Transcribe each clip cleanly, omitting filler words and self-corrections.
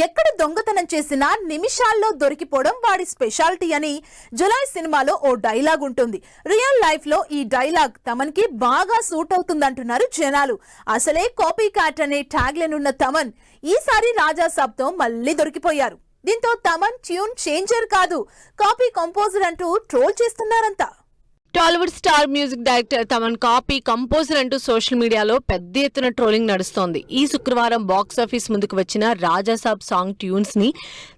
ఎక్కడ దొంగతనం చేసినా నిమిషాల్లో దొరికిపోవడం వాడి స్పెషాలిటీ అని జులై సినిమాలో ఓ డైలాగ్ ఉంటుంది. రియల్ లైఫ్ లో ఈ డైలాగ్ తమన్ కి బాగా సూట్ అవుతుందంటున్నారు జనాలు. అసలే కాపీ క్యాట్ అనే ట్యాగ్ లైన్ ఉన్న తమన్ ఈసారి రాజా సాబ్ తో మళ్ళీ దొరికిపోయారు. దీంతో తమన్ ట్యూన్ చేంజర్ కాదు, కాపీ కంపోజర్ అంటూ ట్రోల్ చేస్తున్నారంతా. Tollywood star music director Thaman copy composer అంటూ సోషల్ మీడియాలో పెద్ద ఎత్తున ట్రోలింగ్ నడుస్తోంది. ఈ శుక్రవారం బాక్సాఫీస్ ముందుకు వచ్చిన రాజాసాబ్ సాంగ్ ట్యూన్స్ ని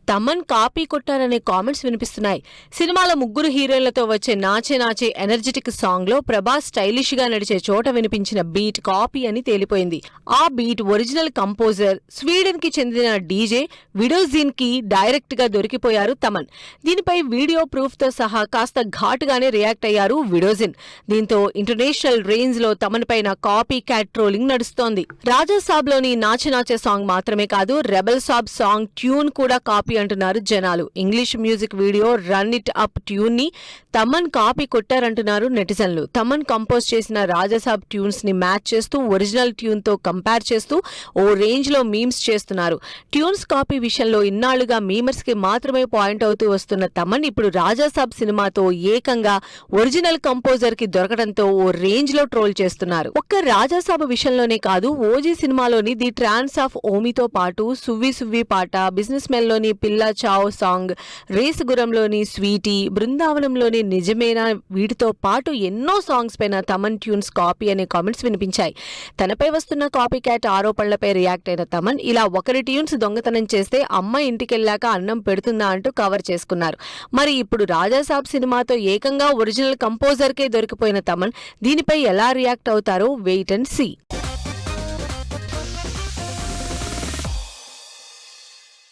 తమన్ కాపీ కొట్టారనే కామెంట్స్ వినిపిస్తున్నాయి. సినిమాలో ముగ్గురు హీరోయిన్లతో వచ్చే నాచే నాచే ఎనర్జెటిక్ సాంగ్ లో ప్రభాస్ స్టైలిష్ గా నడిచే చోట వినిపించిన బీట్ కాపీ అని తేలిపోయింది. ఆ బీట్ ఒరిజినల్ కంపోజర్ స్వీడన్ కి చెందిన డీజే విడోజిన్ కి డైరెక్ట్ గా దొరికిపోయారు తమన్. దీనిపై వీడియో ప్రూఫ్ తో సహా కాస్త ఘాటుగానే రియాక్ట్ అయ్యారు విడోజిన్. దీంతో ఇంటర్నేషనల్ రేంజ్ లో తమన్ పైన కాపీ క్యాట్ ట్రోలింగ్ నడుస్తోంది. రాజాసాబ్ లోని నాచే నాచే సాంగ్ మాత్రమే కాదు, రెబల్ సాబ్ సాంగ్ ట్యూన్ కూడా కాపీ అంటున్నారు జనాలు. English music video run it up tune ని తమన్ కాపీ కొట్టారంటున్నారు నెటిజన్లు. తమన్ కంపోజ్ చేసిన రాజాసాబ్ ట్యూన్స్ ని మ్యాచ్ చేస్తూ ఒరిజినల్ ట్యూన్ తో కంపేర్ చేస్తూ ఓ రేంజ్ లో మీమ్స్ చేస్తున్నారు. ట్యూన్స్ కాపీ విషయంలో ఇన్నాళ్లుగా మీమర్స్ కి మాత్రమే పాయింట్ అవుతూ వస్తున్న తమన్ ఇప్పుడు రాజాసాబ్ సినిమాతో ఏకంగా ఒరిజినల్ కంపోజర్ కి దొరకడంతో ఓ రేంజ్ లో ట్రోల్ చేస్తున్నారు. ఒక్క రాజాసాబ్ విషయంలోనే కాదు, ఓజీ సినిమాలోని ది ట్రాన్స్ ఆఫ్ ఓమితో పాటు సువ్వి సువ్వి పాట, బిజినెస్ మెన్ లోని పిల్లా చావ్ సాంగ్, రేసు గురంలోని స్వీటీ, బృందావనంలోని నిజమేనా వీటితో పాటు ఎన్నో సాంగ్స్ పైన తమన్ ట్యూన్స్ కాపీ అనే కామెంట్స్ వినిపించాయి. తనపై వస్తున్న కాపీ క్యాట్ ఆరోపణలపై రియాక్ట్ అయిన తమన్ ఇలా ఒకరి ట్యూన్స్ దొంగతనం చేస్తే అమ్మ ఇంటికెళ్ళాక అన్నం పెడుతుందా అంటూ కవర్ చేసుకున్నారు. మరి ఇప్పుడు రాజాసాబ్ సినిమాతో ఏకంగా ఒరిజినల్ కంపోజర్ కే దొరికిపోయిన తమన్ దీనిపై ఎలా రియాక్ట్ అవుతారో వెయిట్ అండ్ సీ.